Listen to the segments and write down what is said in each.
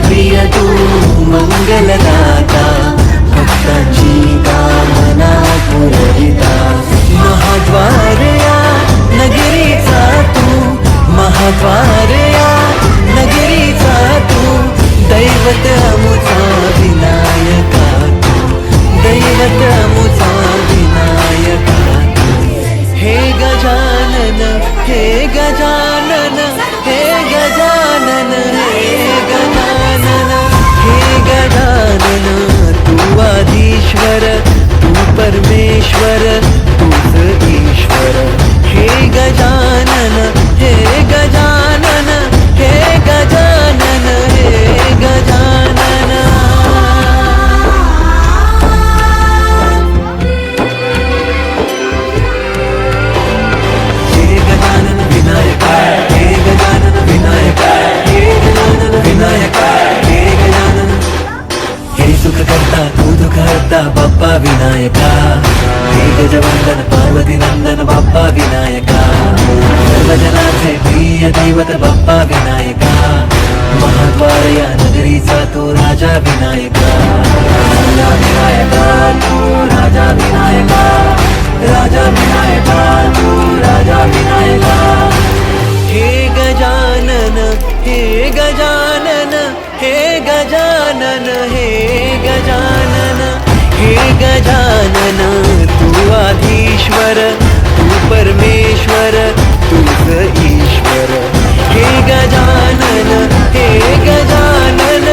प्रिय तू मंगलदाता भक्तांची कामना पुरविता महाद्वार या नगरीचा तू महाद्वार या नगरीचा तू दैवत अमुचा विनायका तू दैवत अमुचा विनायका तू हे गजानन हे गजानन हे गजानन हे गजानन हे गजानन तू आधीश्वर तू परमेश्वर तूच ईश्वर हे गजानन हे गजानन हे गजानन हे गजानन हे गजानन विनायका हे गजानन विनायका हे गजानन विनायका हे गजानन हे सुख करता तू दुःख हरता बाप्पा विनायका हे गजवंदन पार्वती नंदन बाप्पा विनायका सर्वजनाचे प्रिय दैवत बाप्पा विनायका महाद्वार या नगरीचा तू राजा विनायका राजा विनायका तू राजा विनायका राजा विनायका तू राजा विनायका हे गजानन हे गजानन हे गजानन हे गजानन हे गजानन तू आधीश्वर तू परमेश्वर तूच ईश्वर हे गजानन हे गजानन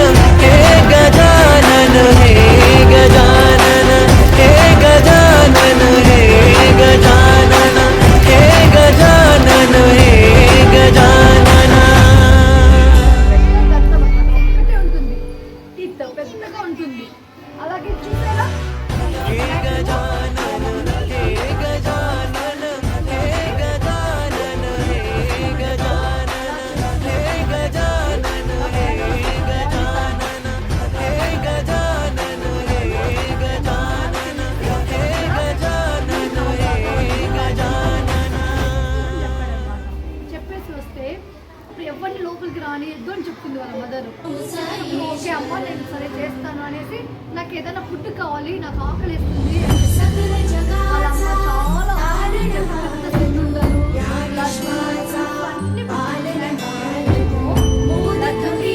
हे गजानन हे गजानन हे गजानन हे गजानन हे गजानन हे गजानन ఒకటే ఉంటుంది ఇట్ట పెద్దగా ఉంటుంది అలాగే చూసారా हे गजानन हे गजानन हे गजानन हे गजानन हे गजानन हे गजानन हे गजानन हे गजानन हे गजानन हे गजानन చెప్పేసి వస్తే ఇప్పుడు ఎవరిని లోపలికి రానియద్దు అని చెప్తుంది వాళ్ళ మదర్. ఓకే అమ్మ నేను సరే చేస్తాను అనేసి నాకు ఏదైనా ఫుడ్ కావాలి నాకు ఆకలి వేస్తుంది వాళ్ళ అమ్మ చాలా పెద్ద సున్నుండలు లడ్డు అన్ని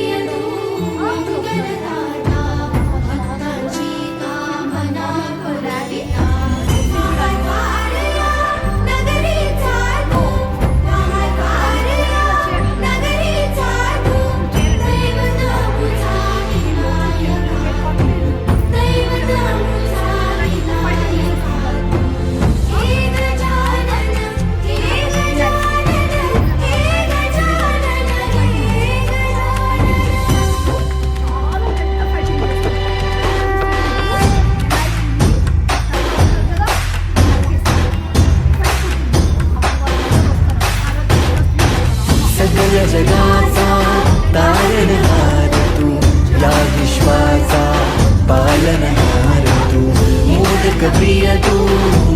सगळ्या जगाचा तारणहार तू या विश्वाचा पालनहार तू मोदक प्रिय तू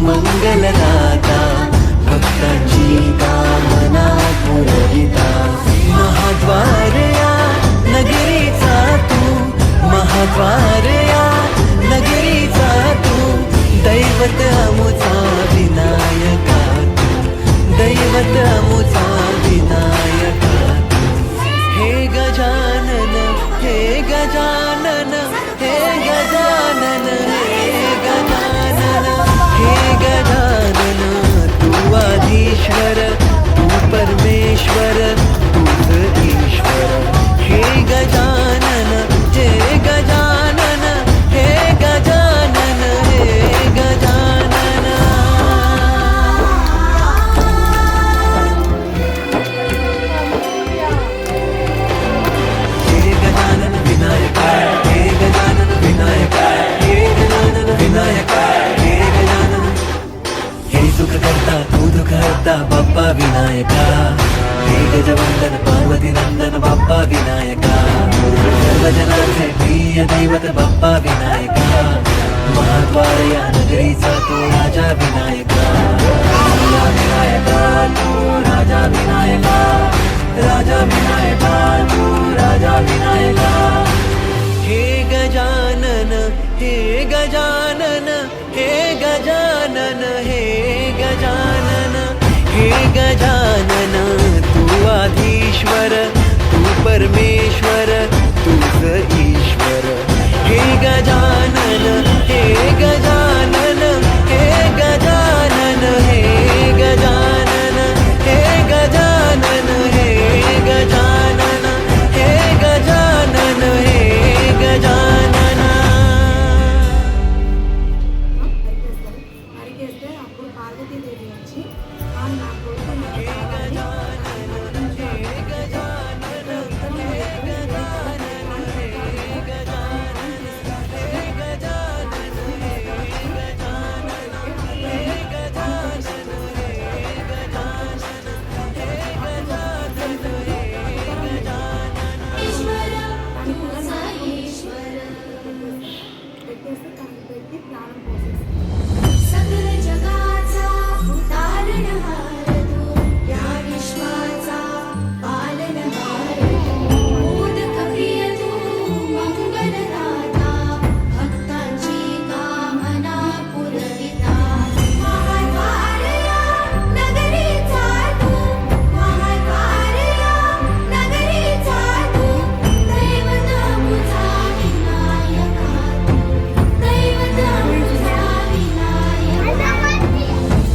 मंगलदाता भक्तांची कामना पुरविता महाद्वार या नगरीचा तू महाद्वार या नगरीचा तू दैवत अमुचा विनायका तू दैवत अमुचा विनायका तू हे गजानन हे गजानन हे गजानन हे गजानन हे गजानन तू आधीश्वर तू परमेश्वर तूच ईश्वर हे गजानन हे गजानन हे गजानन हे गजानन हे गजानन विनायका हे गजानन विनायका हे गजानन विनायका हे गजानन हे सुख करता तू दुःख हरता बाप्पा विनायका हे गजवंदन पार्वती नंदन बाप्पा विनायका सर्वजनाचे प्रिय दैवत बाप्पा विनायका महाद्वार या नगरीचा तो राजा विनायका राजा विनायका तू राजा विनायका राजा विनायका तू राजा विनायका गजानन हे गजानन हे गजानन हे गजानन तू आधीश्वर तू परमेश्वर तूच ईश्वर हे गजानन हे गजानन हे गजानन हे गजानन हे गजानन हे गजानन हे गजानन हे गजानन అడిగేస్తే అప్పుడు పార్వతీదేవి వచ్చి నా కొడుకు నాకు కావాలి, పెట్టేస్తే తనకి పెట్టి ప్రాణం పోసేస్తాను. सकल जगाचा तारणहार तू या विश्वाचा पालनहार तू मोदक प्रिय तू मंगलदाता भक्तांची कामना पुरविता महाद्वारया नगरीचा तू महाद्वारया नगरीचा तू दैवत मुझा विनायका तू दैवत मुझा विनायका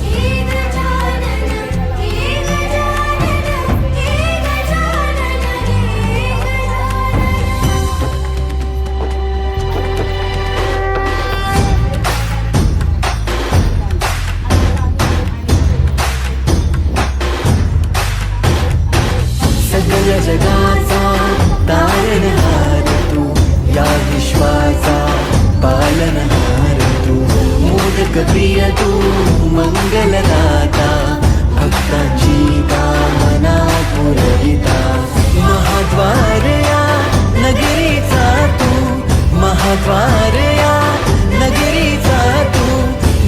हे गजानन हे गजानन हे गजानन हे गजानन सकल जगाचा तारणहार तू या विश्वाचा पालनहार तू मोदक प्रिय तू मंगलदाता भक्तांची कामना पुरविता महाद्वारया नगरीचा तू महाद्वारया नगरीचा तू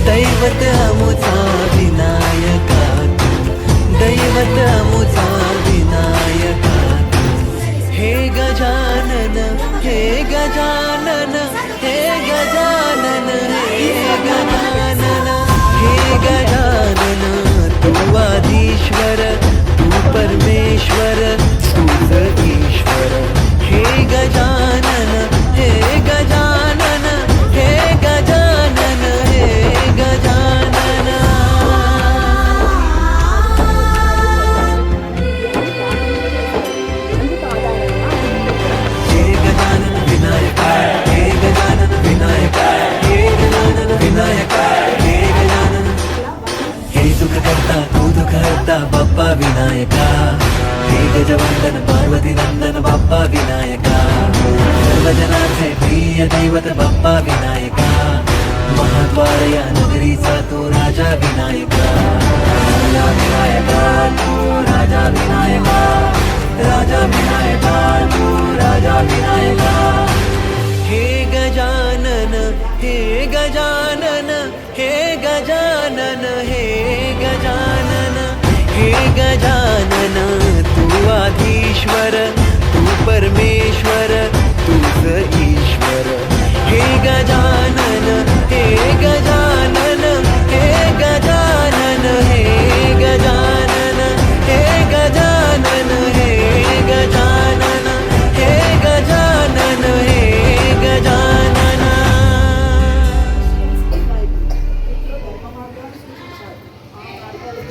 दैवत अमुचा विनायका तू दैवत अमुचा विनायका हे गजानन हे गजानन हे गजानन हे गजानन हे गजानन तू आधीश्वर तू परमेश्वर तूच ईश्वर हे गजानन हे गजानन हे गजानन हे गजानन हे गजानन विनायक हे गजानन विनायक हे गजानन विनायक हे गजानन हे सुख करता तू दुःख हरता बाप्पा विनायका हे गजवंदन पार्वती नंदन बाप्पा विनायका सर्वजनांचे प्रिय दैवत बाप्पा विनायका महाद्वारया नगरीचा तू राजा विनायका राजा विनायका तू राजा विनायका राजा विनायका तू राजा विनायका हे गजानन हे गजानन हे गजानन हे गजानन हे गजानन तू आधीश्वर तू परमेश्वर तूच ईश्वर हे गजानन हे गजानन हे गजानन हे गजानन हे गजानन हे गजानन हे गजानन हे गजानन ఇంట్లో ధర్మమార్గాలు సృష్టించారు. ఆ మార్గాలు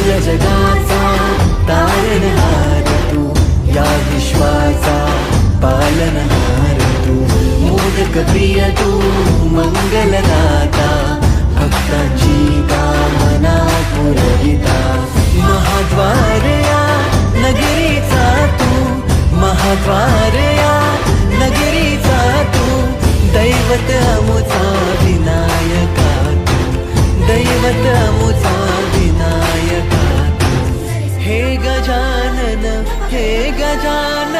सकल जगाचा तारणहार तू, या विश्वाचा पालनहार तू, मोदक प्रिय तू मंगलदाता, भक्तांची कामना पुरविता, महाद्वार या नगरीचा तू, महाद्वार या नगरीचा तू, दैवत अमुचा विनायका तू, दैवत अमुचा विनायका तू, हे गजानन, हे गजानन,